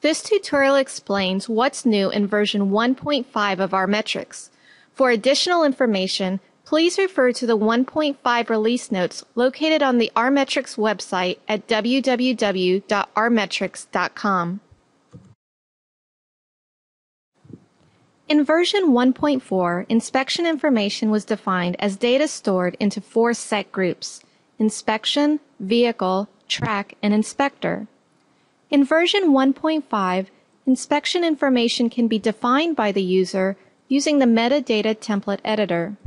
This tutorial explains what's new in version 1.5 of rMetrix. For additional information, please refer to the 1.5 release notes located on the rMetrix website at www.rmetrix.com. In version 1.4, inspection information was defined as data stored into 4 set groups: inspection, vehicle, track, and inspector. In version 1.5, inspection information can be defined by the user using the metadata template editor.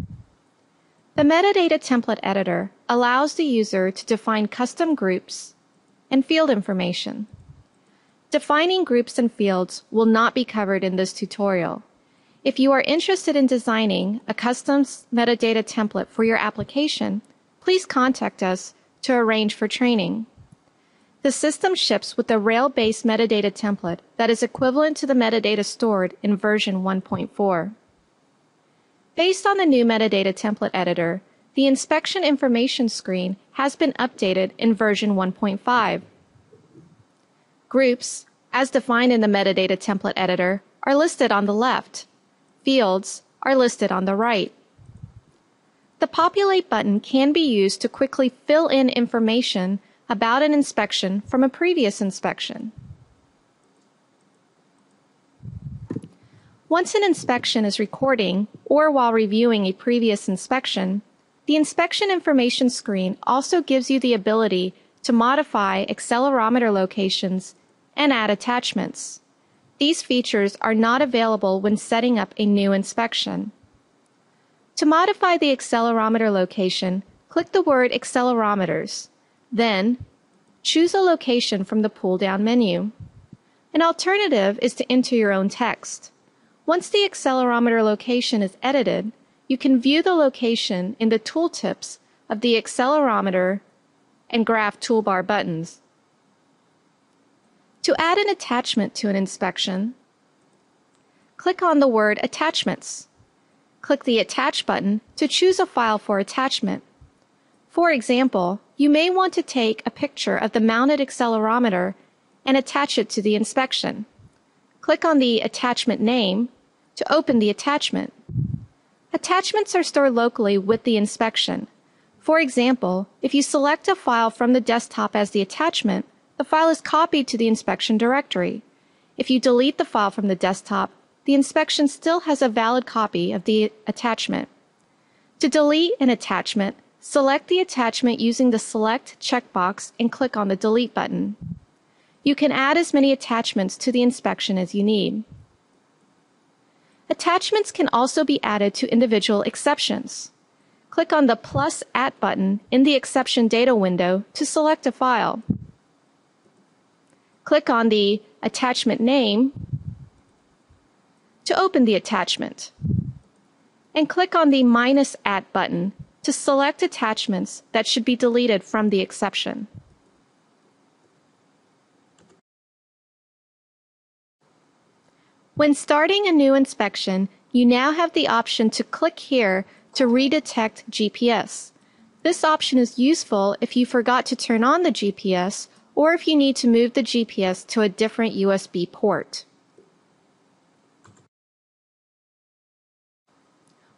The metadata template editor allows the user to define custom groups and field information. Defining groups and fields will not be covered in this tutorial. If you are interested in designing a custom metadata template for your application, please contact us to arrange for training. The system ships with a Rail-based metadata template that is equivalent to the metadata stored in version 1.4. Based on the new metadata template editor, the inspection information screen has been updated in version 1.5. Groups, as defined in the metadata template editor, are listed on the left. Fields are listed on the right. The Populate button can be used to quickly fill in information about an inspection from a previous inspection. Once an inspection is recording or while reviewing a previous inspection, the inspection information screen also gives you the ability to modify accelerometer locations and add attachments. These features are not available when setting up a new inspection. To modify the accelerometer location, click the word Accelerometers. Then, choose a location from the pull-down menu. An alternative is to enter your own text. Once the accelerometer location is edited, you can view the location in the tooltips of the accelerometer and graph toolbar buttons. To add an attachment to an inspection, click on the word Attachments. Click the Attach button to choose a file for attachment. For example, you may want to take a picture of the mounted accelerometer and attach it to the inspection. Click on the attachment name to open the attachment. Attachments are stored locally with the inspection. For example, if you select a file from the desktop as the attachment, the file is copied to the inspection directory. If you delete the file from the desktop, the inspection still has a valid copy of the attachment. To delete an attachment, select the attachment using the Select checkbox and click on the Delete button. You can add as many attachments to the inspection as you need. Attachments can also be added to individual exceptions. Click on the +@ button in the exception data window to select a file. Click on the attachment name to open the attachment. And click on the -@ button to select attachments that should be deleted from the exception. When starting a new inspection, you now have the option to click here to redetect GPS. This option is useful if you forgot to turn on the GPS or if you need to move the GPS to a different USB port.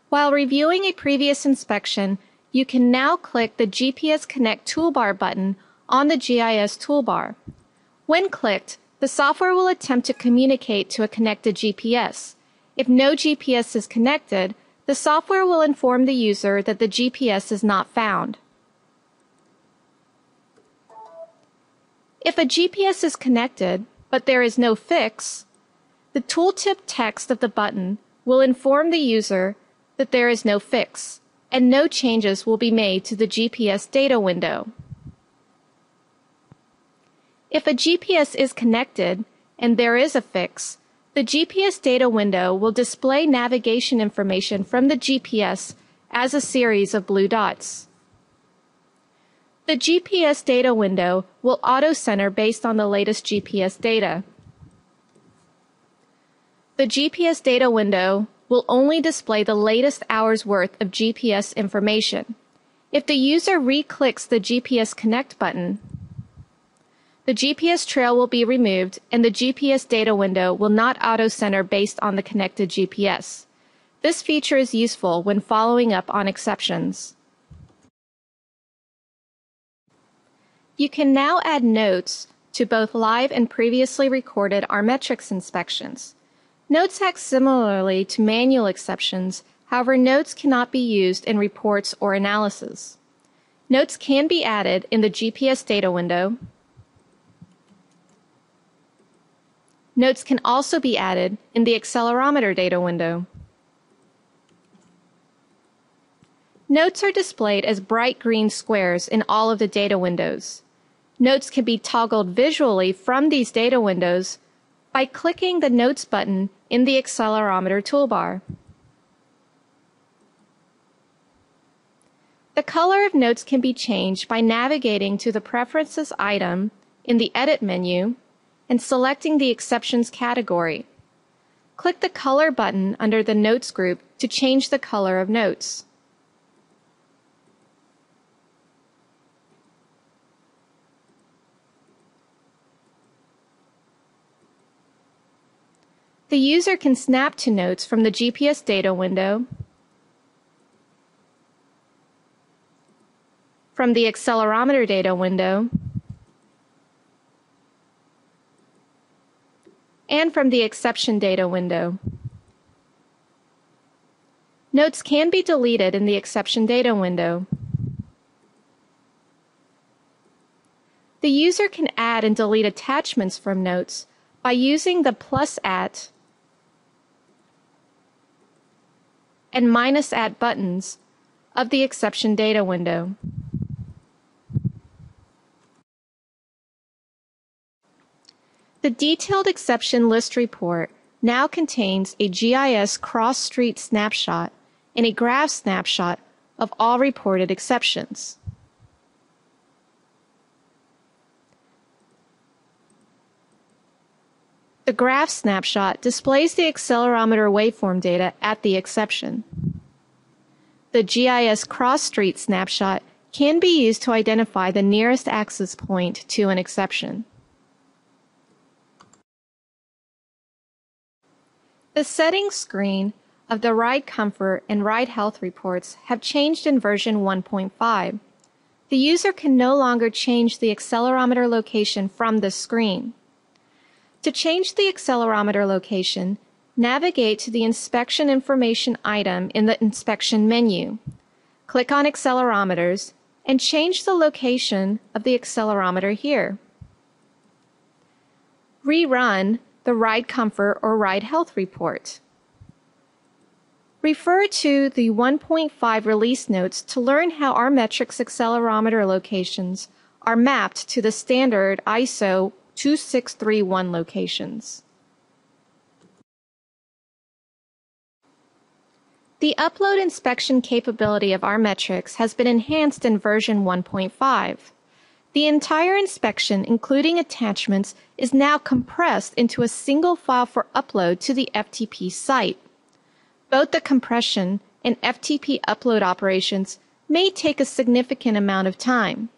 While reviewing a previous inspection, you can now click the GPS Connect toolbar button on the GIS toolbar. When clicked, the software will attempt to communicate to a connected GPS. If no GPS is connected, the software will inform the user that the GPS is not found. If a GPS is connected, but there is no fix, the tooltip text of the button will inform the user that there is no fix, and no changes will be made to the GPS data window. If a GPS is connected and there is a fix, the GPS data window will display navigation information from the GPS as a series of blue dots. The GPS data window will auto-center based on the latest GPS data. The GPS data window will only display the latest hour's worth of GPS information. If the user re-clicks the GPS Connect button, The GPS trail will be removed and the GPS data window will not auto-center based on the connected GPS. This feature is useful when following up on exceptions. You can now add notes to both live and previously recorded rMetrix inspections. Notes act similarly to manual exceptions, however, notes cannot be used in reports or analysis. Notes can be added in the GPS data window. Notes can also be added in the accelerometer data window. Notes are displayed as bright green squares in all of the data windows. Notes can be toggled visually from these data windows by clicking the Notes button in the accelerometer toolbar. The color of notes can be changed by navigating to the Preferences item in the Edit menu and selecting the Exceptions category. Click the Color button under the Notes group to change the color of notes. The user can snap to notes from the GPS data window, from the accelerometer data window, and from the exception data window. Notes can be deleted in the exception data window. The user can add and delete attachments from notes by using the +@ and -@ buttons of the exception data window. The detailed exception list report now contains a GIS cross-street snapshot and a graph snapshot of all reported exceptions. The graph snapshot displays the accelerometer waveform data at the exception. The GIS cross-street snapshot can be used to identify the nearest access point to an exception. The settings screen of the ride comfort and ride health reports have changed in version 1.5. The user can no longer change the accelerometer location from this screen. To change the accelerometer location, navigate to the Inspection Information item in the Inspection menu. Click on Accelerometers and change the location of the accelerometer here. Rerun the Ride Comfort or Ride Health report. Refer to the 1.5 release notes to learn how rMetrix accelerometer locations are mapped to the standard ISO 2631 locations. The upload inspection capability of rMetrix has been enhanced in version 1.5. The entire inspection, including attachments, is now compressed into a single file for upload to the FTP site. Both the compression and FTP upload operations may take a significant amount of time.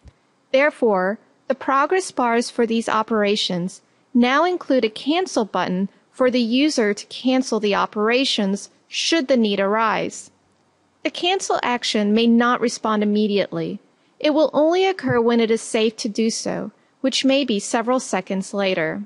Therefore, the progress bars for these operations now include a cancel button for the user to cancel the operations should the need arise. The cancel action may not respond immediately. It will only occur when it is safe to do so, which may be several seconds later.